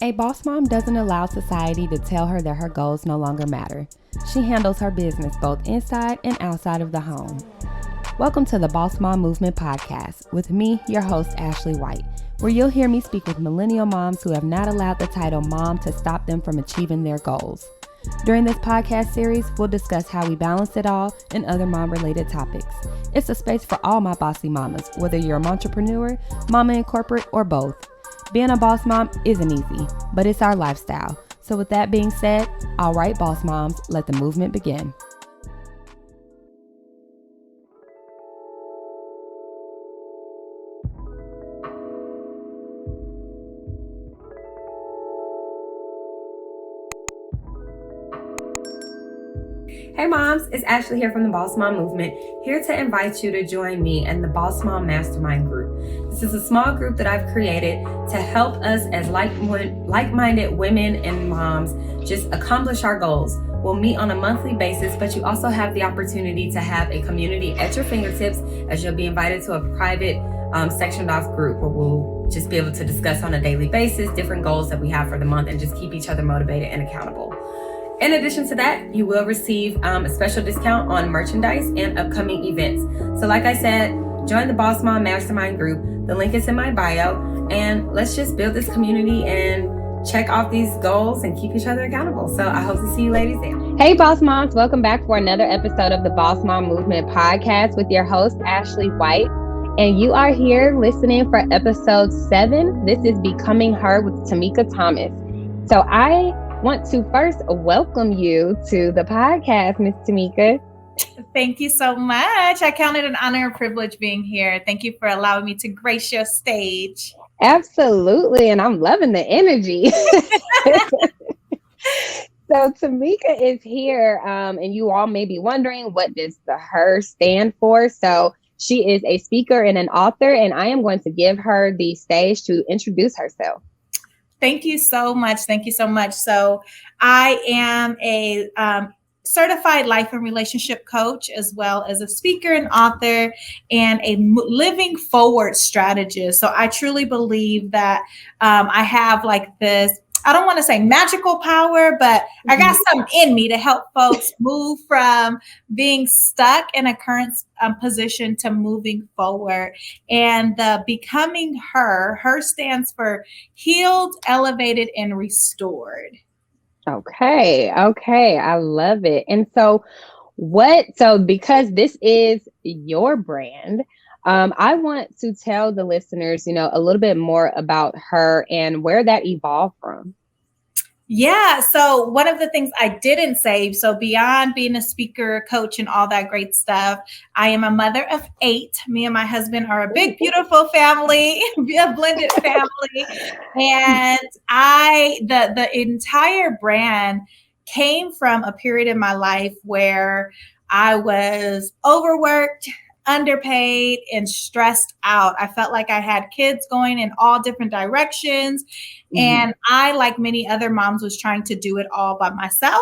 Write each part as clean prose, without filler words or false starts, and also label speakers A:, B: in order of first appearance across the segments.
A: A boss mom doesn't allow society to tell her that her goals no longer matter. She handles her business both inside and outside of the home. Welcome to the Bawse Mom Movement Podcast with me, your host, Ashley White, where you'll hear me speak with millennial moms who have not allowed the title mom to stop them from achieving their goals. During this podcast series, we'll discuss how we balance it all and other mom-related topics. It's a space for all my bossy mamas, whether you're an entrepreneur, mama in corporate, or both. Being a boss mom isn't easy, but it's our lifestyle. So with that being said, all right, boss moms, let the movement begin. Hey moms, it's Ashley here from the Bawse Mom Movement, here to invite you to join me in the Bawse Mom Mastermind Group. This is a small group that I've created to help us as like-minded women and moms just accomplish our goals. We'll meet on a monthly basis, but you also have the opportunity to have a community at your fingertips as you'll be invited to a private sectioned off group where we'll just be able to discuss on a daily basis different goals that we have for the month and just keep each other motivated and accountable. In addition to that, you will receive a special discount on merchandise and upcoming events. So like I said, join the Bawse Mom Mastermind Group. The link is in my bio. And let's just build this community and check off these goals and keep each other accountable. So I hope to see you ladies there. Hey, Boss Moms. Welcome back for another episode of the Bawse Mom Movement Podcast with your host, Ashley White. And you are here listening for episode 7. This is Becoming Her with Tamika Thomas. So I want to first welcome you to the podcast, Miss Tamika.
B: Thank you so much. I count it an honor and privilege being here. Thank you for allowing me to grace your stage.
A: Absolutely. And I'm loving the energy. So Tamika is here, and you all may be wondering, what does the H.E.R stand for? So she is a speaker and an author, and I am going to give her the stage to introduce herself.
B: Thank you so much. Thank you so much. So I am a certified life and relationship coach, as well as a speaker and author and a living forward strategist. So I truly believe that I have like this, I don't want to say magical power, but I got something in me to help folks move from being stuck in a current position to moving forward. And the Becoming Her, H.E.R stands for healed, elevated, and restored.
A: Okay. I love it. And so because this is your brand, I want to tell the listeners, a little bit more about her and where that evolved from.
B: Yeah. So one of the things I didn't say, so beyond being a speaker, coach, and all that great stuff, I am a mother of 8. Me and my husband are a big, beautiful family, a blended family. And the entire brand came from a period in my life where I was overworked, underpaid, and stressed out. I felt like I had kids going in all different directions. And I, like many other moms, was trying to do it all by myself.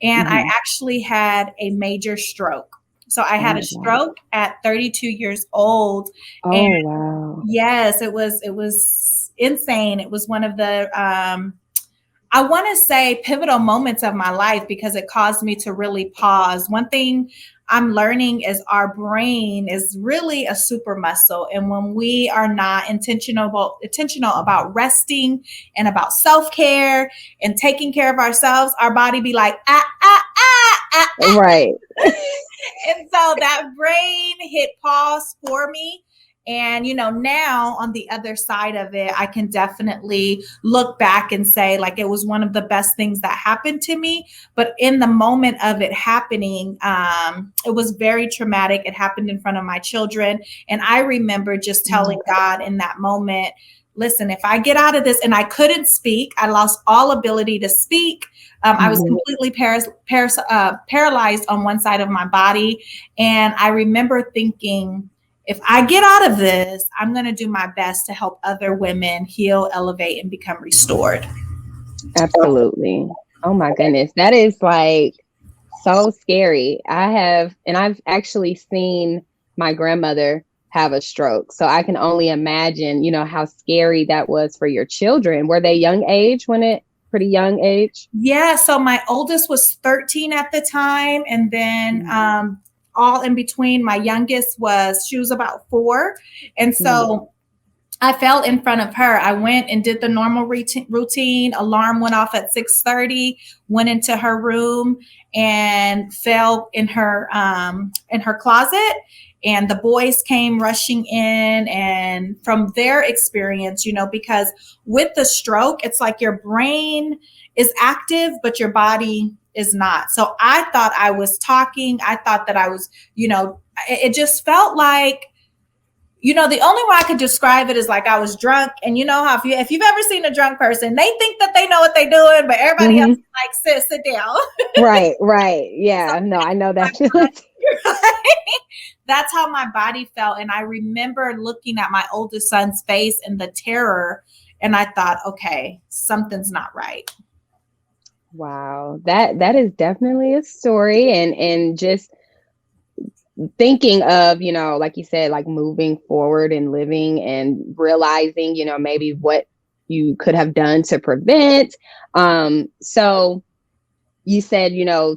B: And I actually had a major stroke. So I had a stroke at 32 years old.
A: Oh, and wow.
B: Yes, it was insane. It was one of the, I want to say, pivotal moments of my life, because it caused me to really pause. One thing I'm learning is our brain is really a super muscle. And when we are not intentional about resting and about self-care and taking care of ourselves, our body be like,
A: Right.
B: And so that brain hit pause for me. And, now on the other side of it, I can definitely look back and say, like, it was one of the best things that happened to me. But in the moment of it happening, it was very traumatic. It happened in front of my children. And I remember just telling God in that moment, listen, if I get out of this, and I couldn't speak, I lost all ability to speak. I was completely paralyzed on one side of my body. And I remember thinking, if I get out of this, I'm going to do my best to help other women heal, elevate, and become restored.
A: Absolutely. Oh my goodness. That is like so scary. I've actually seen my grandmother
C: have a stroke. So I can only imagine, how scary that was for your children. Were they pretty young age?
B: Yeah. So my oldest was 13 at the time. And then all in between, my youngest she was about 4. And so I fell in front of her. I went and did the normal routine. Alarm went off at 6:30, went into her room and fell in her closet. And the boys came rushing in. And from their experience, because with the stroke, it's like your brain is active, but your body is not. So I thought I was talking. I thought that I was, it just felt like, the only way I could describe it is like I was drunk. And you know how if you've ever seen a drunk person, they think that they know what they're doing, but everybody else is like, sit down.
C: Right. Yeah. So, no, I know that feeling.
B: That's how my body felt. And I remember looking at my oldest son's face and the terror. And I thought, okay, something's not right.
C: Wow. That is definitely a story. And just thinking of, like you said, like moving forward and living and realizing, maybe what you could have done to prevent. So you said,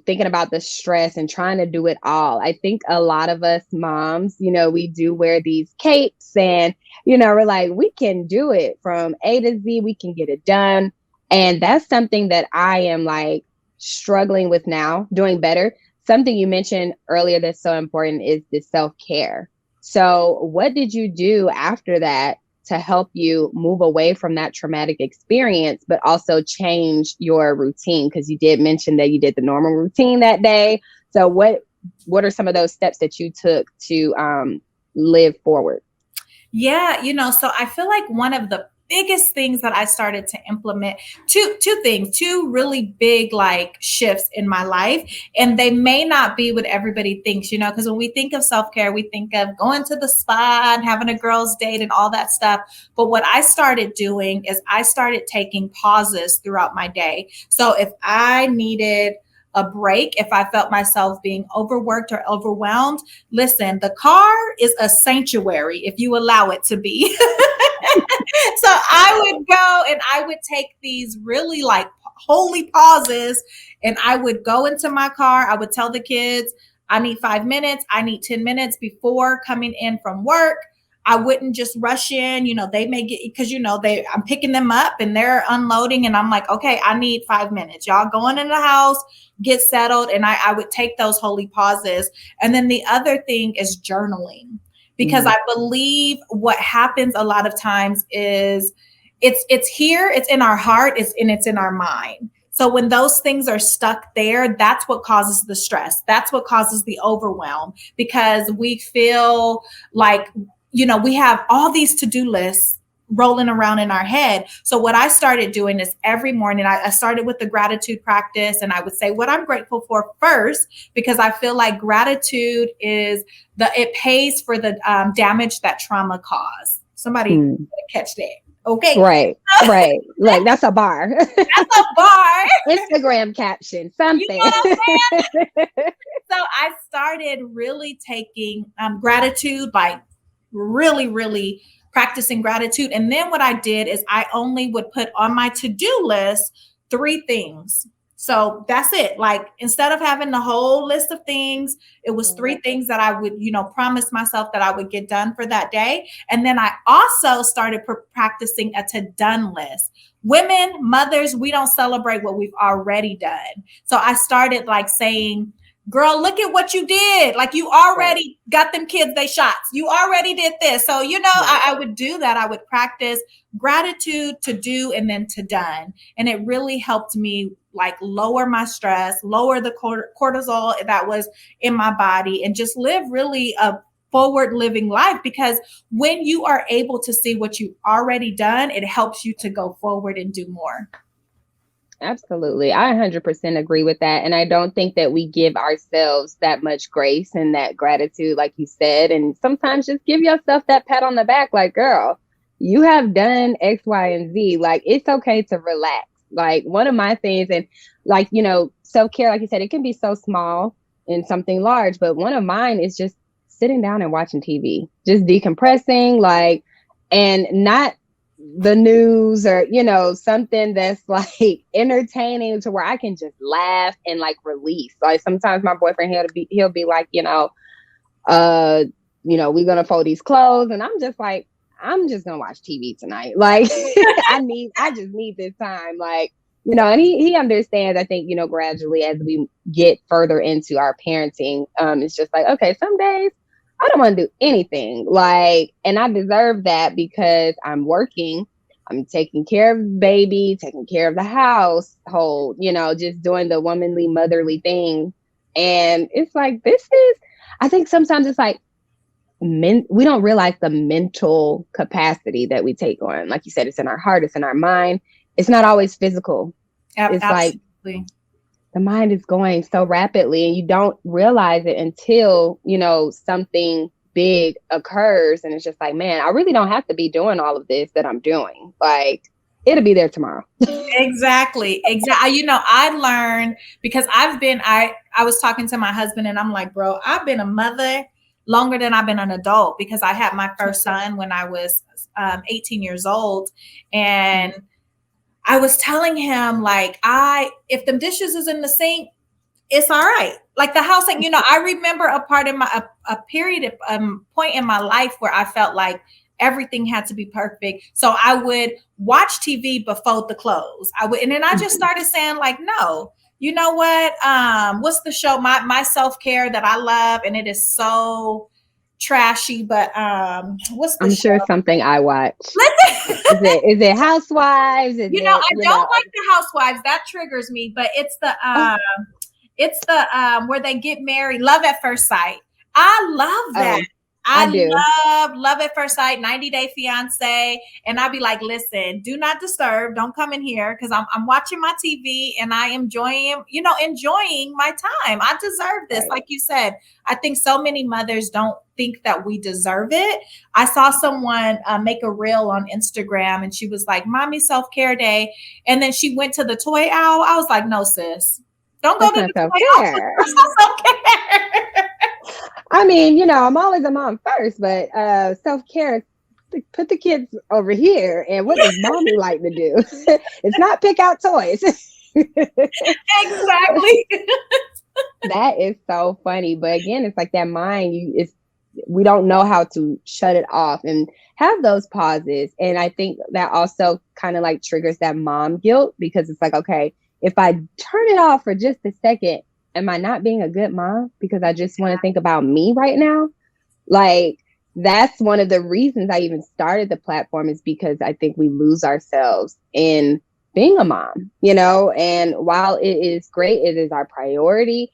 C: thinking about the stress and trying to do it all. I think a lot of us moms, we do wear these capes and, we're like, we can do it from A to Z. We can get it done. And that's something that I am like struggling with now, doing better. Something you mentioned earlier that's so important is the self-care. So what did you do after that to help you move away from that traumatic experience, but also change your routine? Because you did mention that you did the normal routine that day. So what are some of those steps that you took to live forward?
B: Yeah, so I feel like one of the biggest things that I started to implement, two really big like shifts in my life. And they may not be what everybody thinks, because when we think of self-care, we think of going to the spa and having a girls' date and all that stuff. But what I started doing is I started taking pauses throughout my day. So if I needed a break, if I felt myself being overworked or overwhelmed, listen, the car is a sanctuary if you allow it to be. So I would go and I would take these really like holy pauses, and I would go into my car. I would tell the kids, I need 5 minutes. I need 10 minutes before coming in from work. I wouldn't just rush in, they may get, because, I'm picking them up and they're unloading and I'm like, okay, I need 5 minutes. Y'all going in the house, get settled. And I would take those holy pauses. And then the other thing is journaling, because I believe what happens a lot of times is it's here, it's in our heart, it's in our mind. So when those things are stuck there, that's what causes the stress. That's what causes the overwhelm, because we feel like, we have all these to-do lists rolling around in our head. So what I started doing is every morning, I started with the gratitude practice, and I would say what I'm grateful for first, because I feel like gratitude it pays for the damage that trauma caused. Somebody catch that. Okay.
C: Right. Like that's a bar.
B: That's a bar.
C: Instagram caption, something.
B: You know what I'm saying? So I started really taking gratitude, like really, really practicing gratitude. And then what I did is I only would put on my to-do list 3 things. So that's it. Like instead of having the whole list of things, it was 3 things that I would, promise myself that I would get done for that day. And then I also started practicing a to-done list. Women, mothers, we don't celebrate what we've already done. So I started like saying, girl, look at what you did. Like you already got them kids they shots. You already did this. So, I would do that. I would practice gratitude, to do, and then to done. And it really helped me like lower my stress, lower the cortisol that was in my body, and just live really a forward living life. Because when you are able to see what you've already done, it helps you to go forward and do more.
C: Absolutely. I 100% agree with that. And I don't think that we give ourselves that much grace and that gratitude, like you said. And sometimes just give yourself that pat on the back, like, girl, you have done X, Y, and Z. Like, it's okay to relax. Like one of my things, and like, self-care, like you said, it can be so small and something large, but one of mine is just sitting down and watching TV, just decompressing, like, and not the news or, something that's like entertaining to where I can just laugh and like release. Like sometimes my boyfriend, he'll be like, we're gonna fold these clothes, and I'm just like, I'm just gonna watch TV tonight. Like I just need this time. Like, and he understands, I think, gradually as we get further into our parenting, it's just like, okay, some days I don't want to do anything. Like, and I deserve that because I'm working, I'm taking care of the baby, taking care of the household, just doing the womanly, motherly thing. And it's like, I think sometimes it's like, we don't realize the mental capacity that we take on. Like you said, it's in our heart, it's in our mind. It's not always physical. It's
B: Absolutely.
C: like the mind is going so rapidly and you don't realize it until, something big occurs. And it's just like, man, I really don't have to be doing all of this that I'm doing. Like, it'll be there tomorrow.
B: Exactly. I learned because I was talking to my husband and I'm like, bro, I've been a mother longer than I've been an adult because I had my first son when I was 18 years old. And I was telling him, like, if the dishes is in the sink, it's all right. Like the house, and I remember a period, point in my life where I felt like everything had to be perfect. So I would watch TV but fold the clothes. And then I just started saying, like, no, you know what? What's the show? My self-care that I love, and it is so trashy, but what's the
C: I'm
B: show?
C: sure something I watch. Is it Housewives?
B: I don't like the Housewives. That triggers me, but it's the where they get married, Love at First Sight. I love that. I love at first sight, 90 Day Fiance. And I'd be like, listen, do not disturb. Don't come in here because I'm watching my TV and I am enjoying my time. I deserve this. Right. Like you said, I think so many mothers don't think that we deserve it. I saw someone make a reel on Instagram and she was like, Mommy Self-Care Day. And then she went to the toy aisle. I was like, no, sis, don't go to the toy aisle. Self-care.
C: I mean, I'm always a mom first, but self-care, put the kids over here. And what does mommy like to do? It's not pick out toys.
B: Exactly.
C: That is so funny. But again, it's like that mind, we don't know how to shut it off and have those pauses. And I think that also kind of like triggers that mom guilt because it's like, okay, if I turn it off for just a second, am I not being a good mom because I just want to think about me right now? Like, that's one of the reasons I even started the platform is because I think we lose ourselves in being a mom, and while it is great, it is our priority.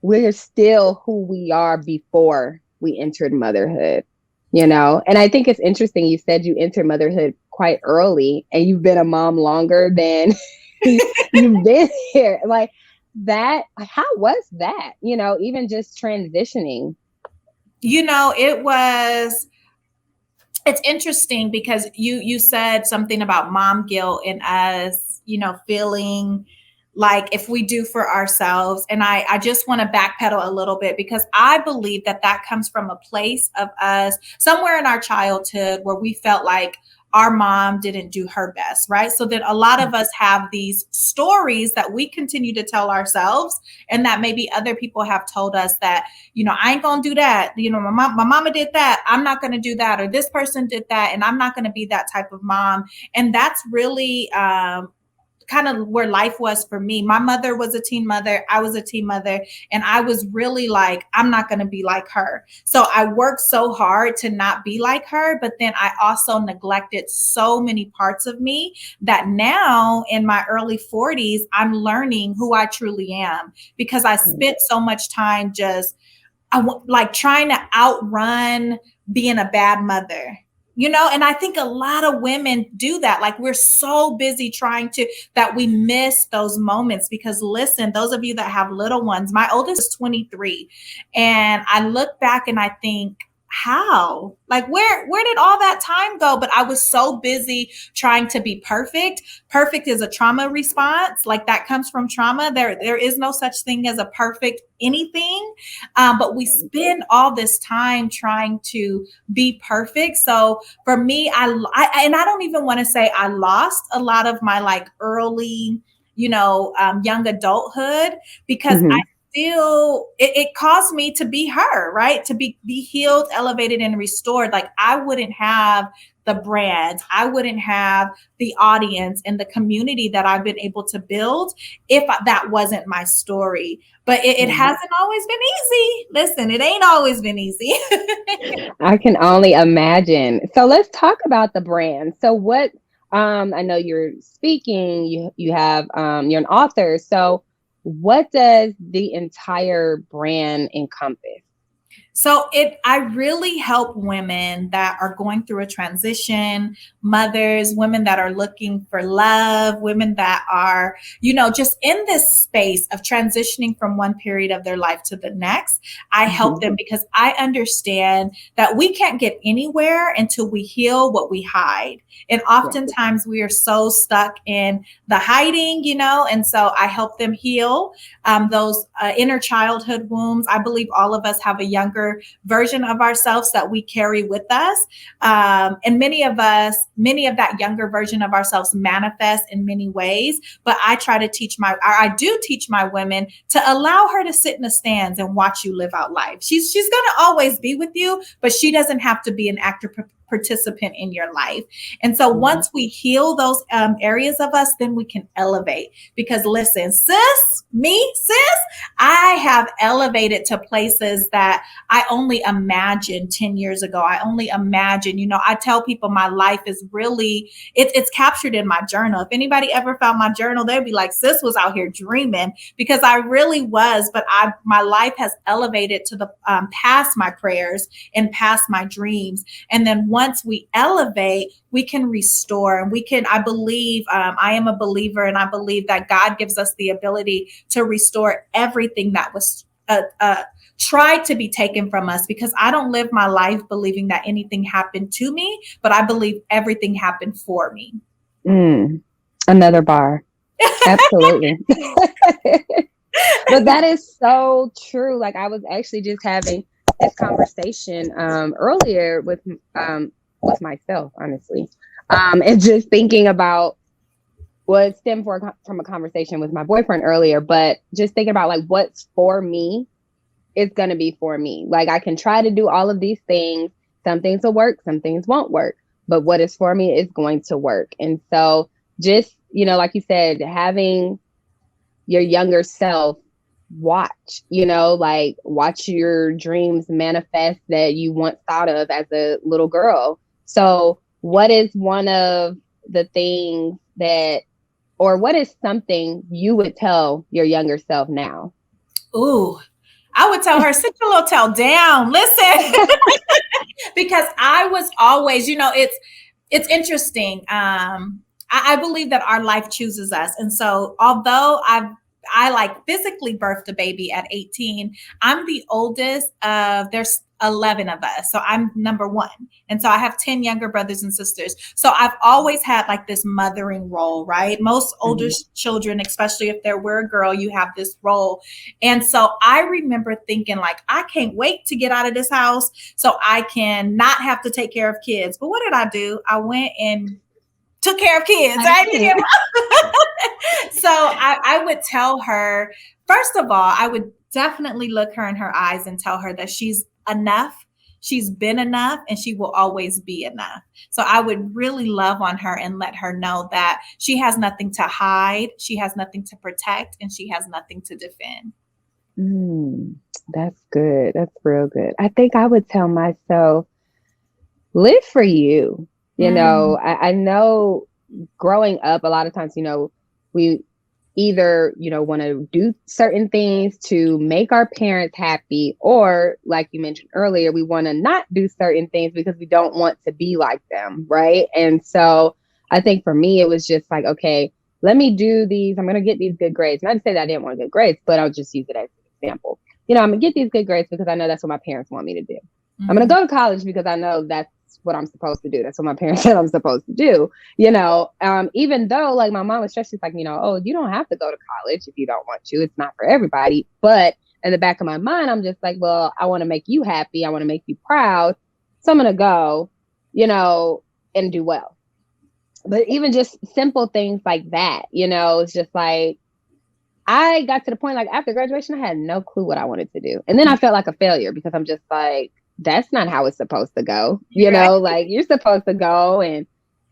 C: We're still who we are before we entered motherhood, and I think it's interesting. You said you entered motherhood quite early and you've been a mom longer than you've been here. Like, that, how was that, even just transitioning?
B: It's interesting because you said something about mom guilt and us, feeling like if we do for ourselves. And I just want to backpedal a little bit because I believe that comes from a place of us somewhere in our childhood where we felt like our mom didn't do her best, right? So that a lot of us have these stories that we continue to tell ourselves and that maybe other people have told us that, I ain't going to do that. My mama did that. I'm not going to do that. Or this person did that. And I'm not going to be that type of mom. And that's really, kind of where life was for me. My mother was a teen mother. I was a teen mother. And I was really like, I'm not going to be like her. So I worked so hard to not be like her. But then I also neglected so many parts of me that now in my early 40s, I'm learning who I truly am because I spent so much time just trying to outrun being a bad mother. And I think a lot of women do that. Like we're so busy that we miss those moments because listen, those of you that have little ones, my oldest is 23. And I look back and I think, how? Like, where did all that time go? But I was so busy trying to be perfect. Perfect is a trauma response. Like, that comes from trauma. There is no such thing as a perfect anything. But we spend all this time trying to be perfect. So for me, and I don't even want to say I lost a lot of my like early, young adulthood, because I still, it caused me to be her, right? To be healed, elevated, and restored. Like, I wouldn't have the brand, I wouldn't have the audience and the community that I've been able to build if that wasn't my story. But it hasn't always been easy. Listen, it ain't always been easy.
C: I can only imagine. So let's talk about the brand. So what, I know you're speaking, you have, you're an author. So what does the entire brand encompass?
B: So I really help women that are going through a transition, mothers, women that are looking for love, women that are, just in this space of transitioning from one period of their life to the next. I help them because I understand that we can't get anywhere until we heal what we hide. And oftentimes we are so stuck in the hiding, and so I help them heal those inner childhood wounds. I believe all of us have a younger version of ourselves that we carry with us. And many of that younger version of ourselves manifest in many ways. But I do teach my women to allow her to sit in the stands and watch you live out life. She's going to always be with you, but she doesn't have to be an active participant in your life. And so once we heal those areas of us, then we can elevate. Because listen, sis, I have elevated to places that I only imagined 10 years ago. I only imagine, I tell people my life is really, it's captured in my journal. If anybody ever found my journal, they'd be like, sis was out here dreaming, because I really was. But my life has elevated to the past my prayers and past my dreams. And then once we elevate, we can restore, and I believe, I am a believer, and I believe that God gives us the ability to restore everything that was tried to be taken from us, because I don't live my life believing that anything happened to me, but I believe everything happened for me.
C: Another bar. Absolutely. But that is so true. Like, I was actually just having this conversation earlier with myself, honestly, and just thinking about what stemmed from a conversation with my boyfriend earlier, but just thinking about like what's for me is going to be for me. Like, I can try to do all of these things. Some things will work, some things won't work, but what is for me is going to work. And so just, like you said, having your younger self watch your dreams manifest that you once thought of as a little girl. So what is one of the things what is something you would tell your younger self now?
B: Ooh, I would tell her, sit your little tail down, listen. Because I was always, it's interesting. I believe that our life chooses us. And so although I like physically birthed a baby at 18, I'm the oldest there's 11 of us. So I'm number one. And so I have 10 younger brothers and sisters. So I've always had like this mothering role, right? Most older children, especially if we're a girl, you have this role. And so I remember thinking like, I can't wait to get out of this house so I can not have to take care of kids. But what did I do? I went and took care of kids. So I would tell her, first of all, I would definitely look her in her eyes and tell her that she's enough. She's been enough, and she will always be enough. So I would really love on her and let her know that she has nothing to hide. She has nothing to protect, and she has nothing to defend.
C: That's good. That's real good. I think I would tell myself, live for you. I know growing up, a lot of times, we either, want to do certain things to make our parents happy, or like you mentioned earlier, we want to not do certain things because we don't want to be like them. Right. And so I think for me, it was just like, okay, let me do these. I'm going to get these good grades. Not to say that I didn't want good grades, but I'll just use it as an example. I'm going to get these good grades because I know that's what my parents want me to do. I'm going to go to college because I know that's what I'm supposed to do. That's what my parents said I'm supposed to do. Even though like my mom was stressed, she's like, oh, you don't have to go to college if you don't want to. It's not for everybody. But in the back of my mind, I'm just like, well, I want to make you happy. I want to make you proud. So I'm going to go, and do well. But even just simple things like that, it's just like, I got to the point, like after graduation, I had no clue what I wanted to do. And then I felt like a failure because I'm just like, that's not how it's supposed to go. Like you're supposed to go and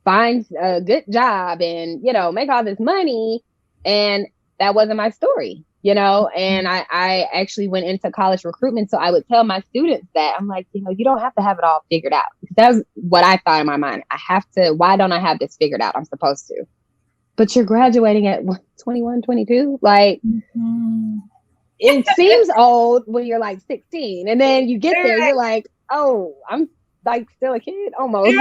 C: find a good job and, make all this money. And that wasn't my story, and I actually went into college recruitment. So I would tell my students that I'm like, you don't have to have it all figured out. That was what I thought in my mind. Why don't I have this figured out? I'm supposed to. But you're graduating at 21, 22. Like, it seems old when you're like 16. And then you get there, you're like, oh, I'm like still a kid almost.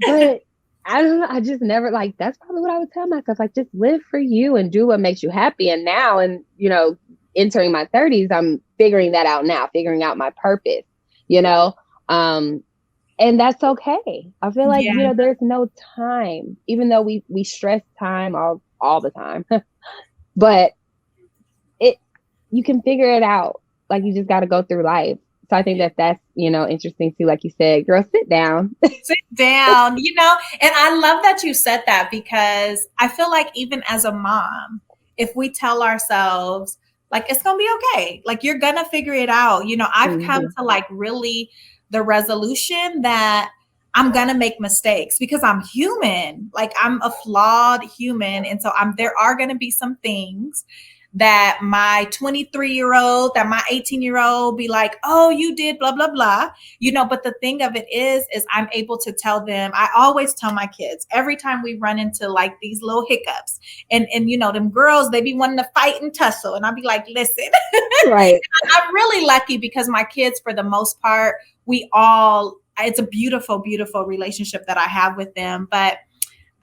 C: But I don't know. I just never that's probably what I would tell myself. Like, just live for you and do what makes you happy. And now, entering my 30s, I'm figuring that out now, figuring out my purpose, and that's okay. I feel like, there's no time, even though we stress time all the time, but you can figure it out. Like, you just got to go through life. So I think that's, interesting too. Like you said, girl, sit down.
B: Sit down, and I love that you said that, because I feel like even as a mom, if we tell ourselves like, it's going to be okay, like you're going to figure it out. I've come to like really the resolution that I'm going to make mistakes because I'm human. Like, I'm a flawed human. And so there are going to be some things that my 23-year-old, that my 18-year-old be like, oh, you did blah, blah, blah, but the thing of it is I'm able to tell them. I always tell my kids every time we run into like these little hiccups and them girls, they be wanting to fight and tussle. And I'll be like, listen,
C: right.
B: I'm really lucky because my kids, for the most part, it's a beautiful, beautiful relationship that I have with them. But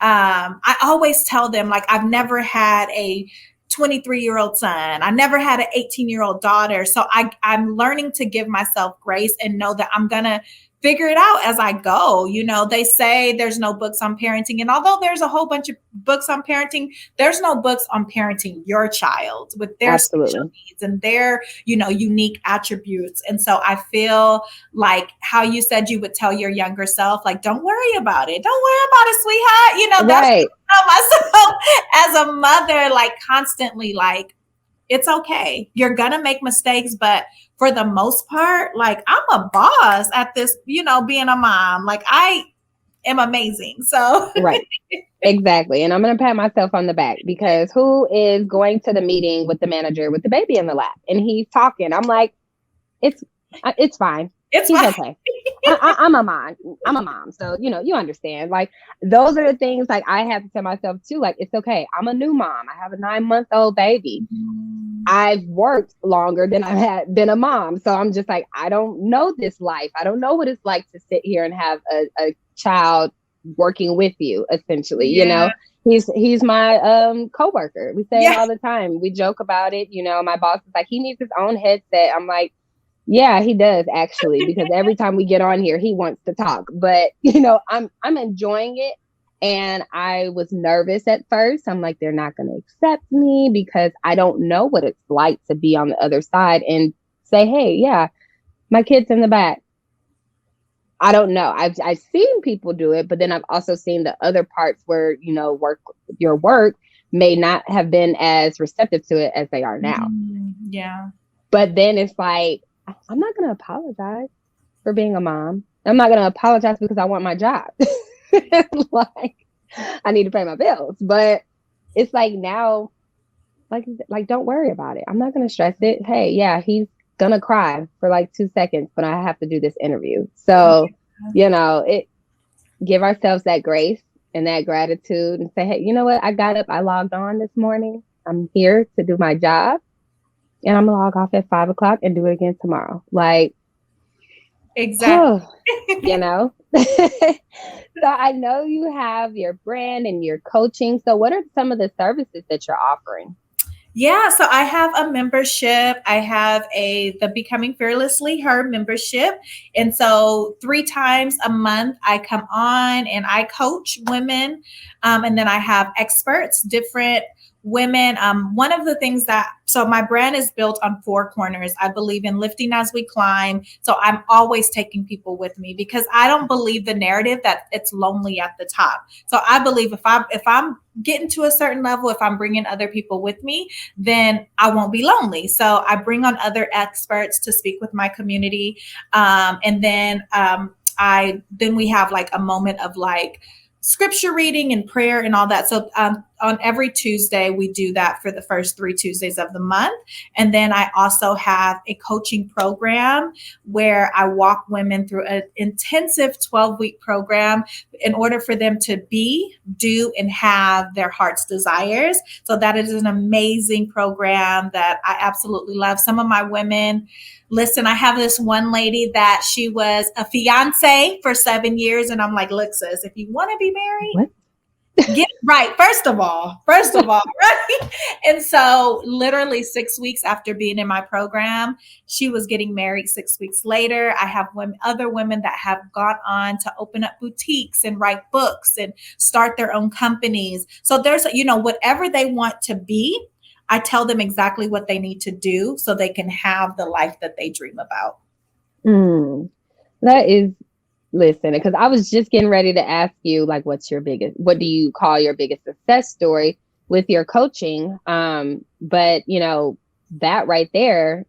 B: I always tell them, like, I've never had a 23-year-old son. I never had an 18-year-old daughter. So I'm learning to give myself grace and know that I'm going to figure it out as I go. They say there's no books on parenting. And although there's a whole bunch of books on parenting, there's no books on parenting your child with their special needs and their, unique attributes. And so I feel like how you said you would tell your younger self, like, don't worry about it. Don't worry about it, sweetheart. That's
C: right.
B: what I tell myself as a mother, like constantly, like, it's okay. You're going to make mistakes, but for the most part, like, I'm a boss at this, being a mom. Like, I am amazing. So,
C: right. Exactly. And I'm going to pat myself on the back, because who is going to the meeting with the manager with the baby in the lap and he's talking? I'm like, it's fine. He's okay. I'm a mom. So, you understand, like, those are the things like I have to tell myself too. Like, it's okay. I'm a new mom. I have a 9-month-old baby. I've worked longer than I had been a mom. So I'm just like, I don't know this life. I don't know what it's like to sit here and have a child working with you, essentially. He's my coworker. We say it all the time. We joke about it. My boss is like, he needs his own headset. I'm like, yeah, he does, actually, because every time we get on here, he wants to talk. But, I'm enjoying it. And I was nervous at first. I'm like, they're not going to accept me because I don't know what it's like to be on the other side and say, hey, yeah, my kid's in the back. I don't know. I've seen people do it, but then I've also seen the other parts where, your work may not have been as receptive to it as they are now.
B: Yeah.
C: But then it's like, I'm not going to apologize for being a mom. I'm not going to apologize because I want my job. Like, I need to pay my bills. But it's like now, like don't worry about it. I'm not going to stress it. Hey, yeah, he's going to cry for like 2 seconds, but I have to do this interview. So, give ourselves that grace and that gratitude and say, hey, you know what? I got up, I logged on this morning. I'm here to do my job. And I'm gonna log off at 5 o'clock and do it again tomorrow. Like,
B: exactly.
C: So I know you have your brand and your coaching. So what are some of the services that you're offering?
B: Yeah, so I have a membership. I have the Becoming Fearlessly Her membership. And so 3 times a month, I come on and I coach women. And then I have experts, different women. One of the things so my brand is built on 4 corners. I believe in lifting as we climb. So I'm always taking people with me because I don't believe the narrative that it's lonely at the top. So I believe if I'm getting to a certain level, if I'm bringing other people with me, then I won't be lonely. So I bring on other experts to speak with my community. And then we have like a moment of like scripture reading and prayer and all that. So on every Tuesday, we do that for the first 3 Tuesdays of the month. And then I also have a coaching program where I walk women through an intensive 12-week program in order for them to be, do, and have their heart's desires. So that is an amazing program that I absolutely love. Some of my women, listen, I have this one lady that she was a fiance for 7 years. And I'm like, look, sis, if you want to be married,
C: What?
B: get right. First of all, right. And so literally 6 weeks after being in my program, she was getting married 6 weeks later. I have other women that have gone on to open up boutiques and write books and start their own companies. So there's, whatever they want to be, I tell them exactly what they need to do so they can have the life that they dream about.
C: That is, listen, because I was just getting ready to ask you, like, what do you call your biggest success story with your coaching? But that right there,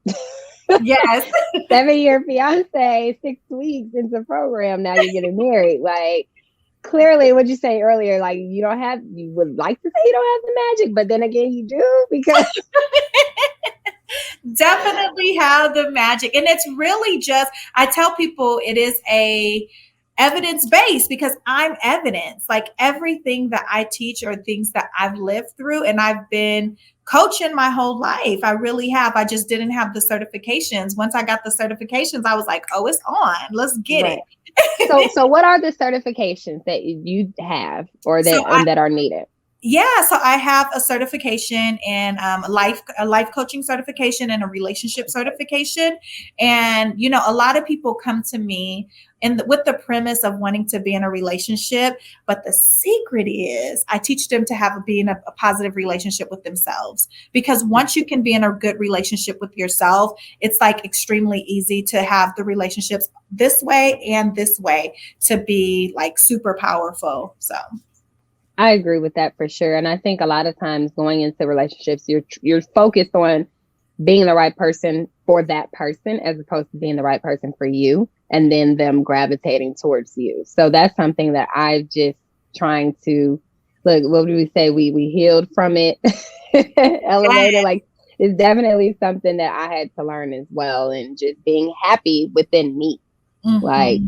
B: yes,
C: 7-year fiance, 6 weeks into the program, now you're getting married. Like, clearly, what you say earlier, like you would like to say you don't have the magic, but then again, you do because.
B: Definitely have the magic. And it's really just, I tell people it is a evidence-based because I'm evidence. Like everything that I teach are things that I've lived through and I've been coaching my whole life. I really have. I just didn't have the certifications. Once I got the certifications, I was like, oh, it's on. Let's get it.
C: So what are the certifications that you have or that are needed?
B: Yeah, so I have a certification in a life coaching certification and a relationship certification. And, a lot of people come to me with the premise of wanting to be in a relationship. But the secret is I teach them to be in a positive relationship with themselves. Because once you can be in a good relationship with yourself, it's like extremely easy to have the relationships this way and this way to be like super powerful. So
C: I agree with that for sure. And I think a lot of times going into relationships, you're focused on being the right person for that person as opposed to being the right person for you and then them gravitating towards you. So that's something that I've just trying to look, what do we say? We healed from it, elevated. Like it's definitely something that I had to learn as well. And just being happy within me. Mm-hmm. Like,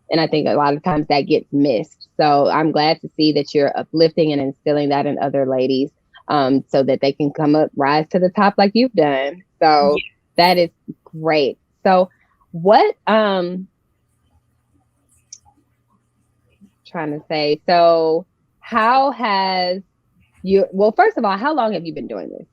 C: and I think a lot of times that gets missed. So I'm glad to see that you're uplifting and instilling that in other ladies so that they can rise to the top like you've done. So that is great. So what, trying to say, so how has first of all, how long have you been doing this?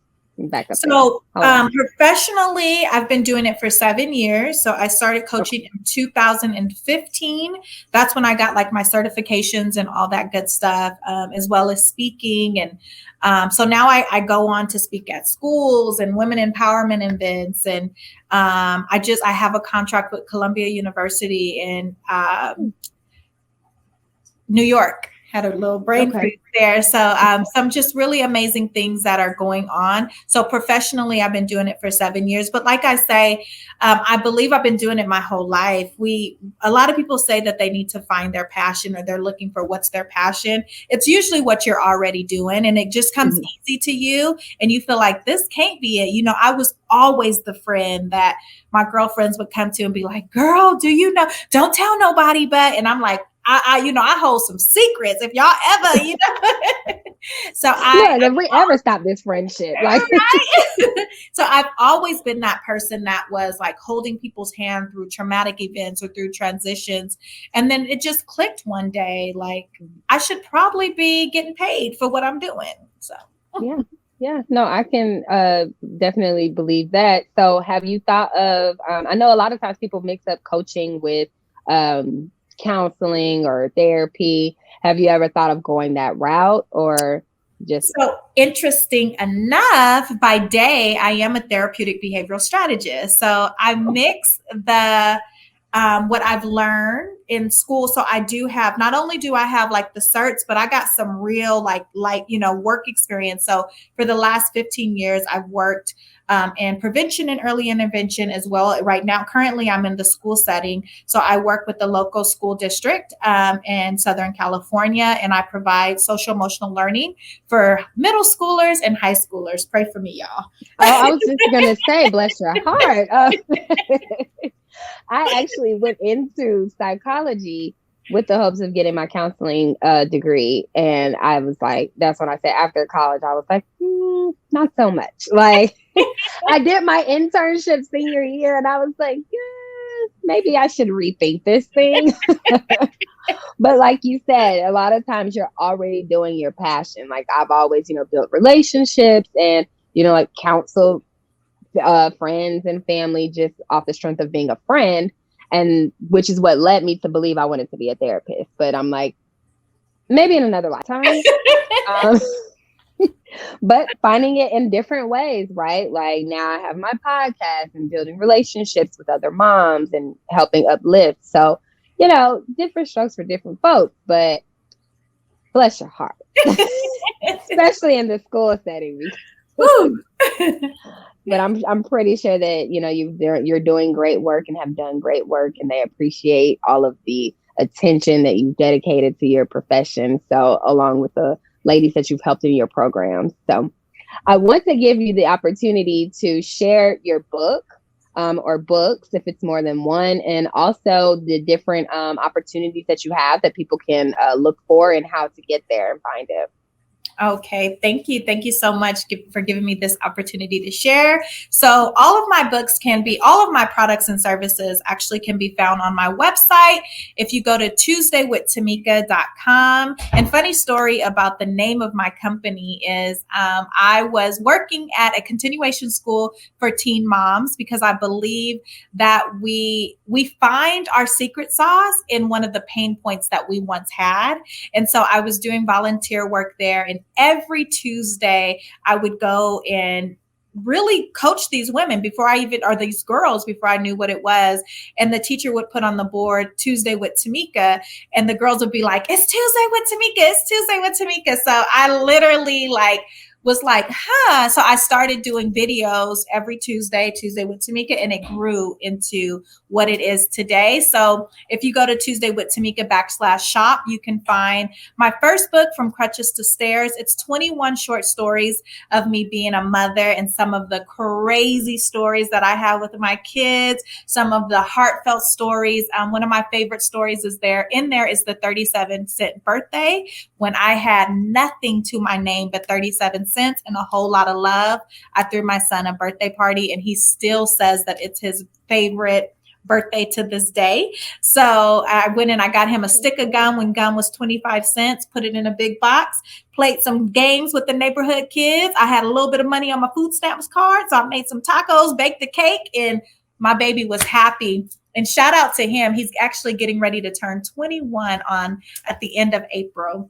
C: Back up.
B: So professionally, I've been doing it for 7 years. So I started coaching in 2015. That's when I got like my certifications and all that good stuff, as well as speaking. And so now I go on to speak at schools and women empowerment events. And I have a contract with Columbia University in New York. Had a little brain freeze there. So some just really amazing things that are going on. So professionally, I've been doing it for 7 years. But like I say, I believe I've been doing it my whole life. A lot of people say that they need to find their passion or they're looking for what's their passion. It's usually what you're already doing. And it just comes easy to you. And you feel like this can't be it. I was always the friend that my girlfriends would come to and be like, girl, do you know? Don't tell nobody, but, and I'm like, I hold some secrets if y'all ever, so
C: if we ever stop this friendship, like,
B: right? So I've always been that person that was like holding people's hand through traumatic events or through transitions. And then it just clicked one day, like I should probably be getting paid for what I'm doing. So,
C: yeah. Yeah, no, I can definitely believe that. So have you thought of, I know a lot of times people mix up coaching with um, counseling or therapy. Have you ever thought of going that route or just,
B: So interesting enough, by day, I am a therapeutic behavioral strategist. So I mix the what I've learned in school. So I do have, not only do I have like the certs, but I got some real work experience. So for the last 15 years, I've worked in prevention and early intervention as well. Right now, currently, I'm in the school setting. So I work with the local school district in Southern California, and I provide social emotional learning for middle schoolers and high schoolers. Pray for me, y'all.
C: oh, I was just going to say, bless your heart. I actually went into psychology with the hopes of getting my counseling degree. And I was like, that's when I said after college, I was like, not so much. Like I did my internship senior year and I was like, yeah, maybe I should rethink this thing. But like you said, a lot of times you're already doing your passion. Like I've always, built relationships and, like counsel friends and family just off the strength of being a friend, and which is what led me to believe I wanted to be a therapist. But I'm like, maybe in another lifetime. um, but finding it in different ways, right? Like now I have my podcast and building relationships with other moms and helping uplift. So, different strokes for different folks, but bless your heart, especially in the school setting. But I'm pretty sure that you're doing great work and have done great work, and they appreciate all of the attention that you've dedicated to your profession. So along with the ladies that you've helped in your programs. So I want to give you the opportunity to share your book or books if it's more than one, and also the different opportunities that you have that people can look for and how to get there and find it.
B: Okay, thank you. Thank you so much for giving me this opportunity to share. So all of my products and services actually can be found on my website. If you go to tuesdaywithtamika.com. And funny story about the name of my company is I was working at a continuation school for teen moms because I believe that we find our secret sauce in one of the pain points that we once had. And so I was doing volunteer work there, and every Tuesday I would go and really coach these women these girls before I knew what it was. And the teacher would put on the board Tuesday with Tamika, and the girls would be like, it's Tuesday with Tamika. It's Tuesday with Tamika. So I literally was like, So I started doing videos every Tuesday with Tamika, and it grew into what it is today. So if you go to tuesdaywithtamika.com/shop, you can find my first book, From Crutches to Stairs. It's 21 short stories of me being a mother and some of the crazy stories that I have with my kids, some of the heartfelt stories. One of my favorite stories is the 37-cent birthday, when I had nothing to my name but 37 cents and a whole lot of love. I threw my son a birthday party, and he still says that it's his favorite birthday to this day. So I went and I got him a stick of gum when gum was 25 cents, put it in a big box, played some games with the neighborhood kids. I had a little bit of money on my food stamps card, so I made some tacos, baked the cake, and my baby was happy. And shout out to him. He's actually getting ready to turn 21 at the end of April.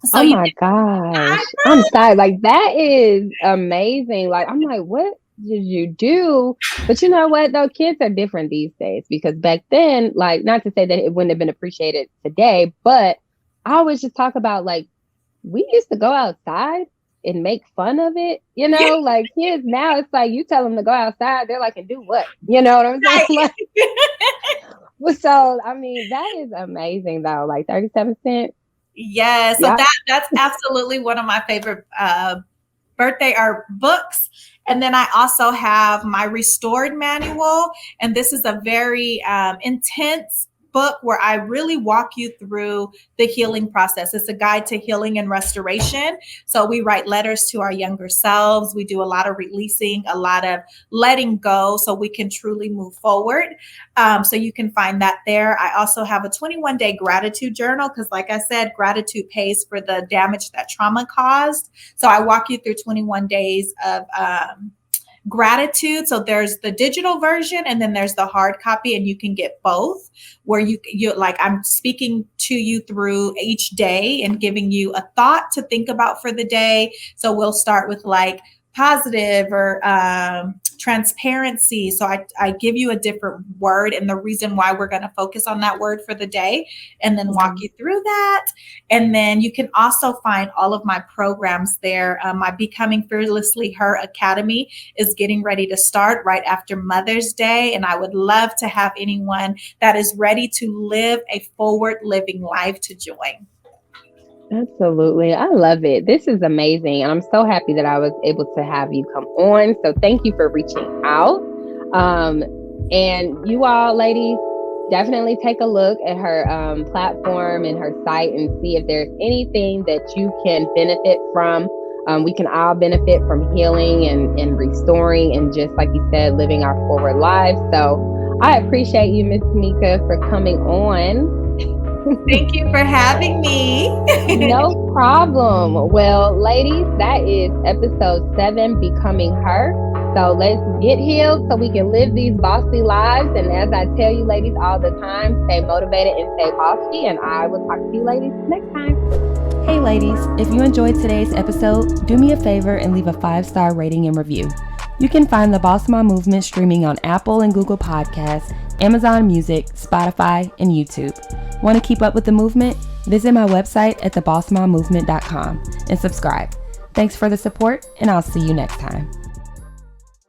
C: So oh my gosh, I'm sorry. Like that is amazing. Like I'm like, what did you do? But you know what though, kids are different these days, because back then, like, not to say that it wouldn't have been appreciated today, but I always just talk about like we used to go outside and make fun of it, like kids now, it's like you tell them to go outside, they're like, and do what? You know what I'm saying? Like, so I mean, that is amazing though. Like 37 cents.
B: Yeah, so that's absolutely one of my favorite birthday or books. And then I also have my Restored manual, and this is a very intense book where I really walk you through the healing process. It's a guide to healing and restoration. So we write letters to our younger selves. We do a lot of releasing, a lot of letting go so we can truly move forward. So you can find that there. I also have a 21-day gratitude journal because, like I said, gratitude pays for the damage that trauma caused. So I walk you through 21 days of gratitude. So there's the digital version and then there's the hard copy, and you can get both, where you like, I'm speaking to you through each day and giving you a thought to think about for the day. So we'll start with like positive or transparency. So I give you a different word and the reason why we're going to focus on that word for the day, and then walk you through that. And then you can also find all of my programs there. My Becoming Fearlessly Her Academy is getting ready to start right after Mother's Day. And I would love to have anyone that is ready to live a forward living life to join.
C: Absolutely. I love it. This is amazing. And I'm so happy that I was able to have you come on. So thank you for reaching out. And you all, ladies, definitely take a look at her platform and her site and see if there's anything that you can benefit from. We can all benefit from healing and restoring and, just like you said, living our forward lives. So I appreciate you, Miss Tamika, for coming on.
B: Thank you for having me.
C: No problem. Well, ladies, that is episode 7, Becoming Her. So let's get healed so we can live these bossy lives. And as I tell you, ladies, all the time, stay motivated and stay bossy. And I will talk to you ladies next time.
A: Hey ladies, if you enjoyed today's episode, do me a favor and leave a 5-star rating and review. You can find the Bawse Mom Movement streaming on Apple and Google Podcasts, Amazon Music, Spotify, and YouTube. Want to keep up with the movement? Visit my website at thebawsemommovement.com and subscribe. Thanks for the support, and I'll see you next time.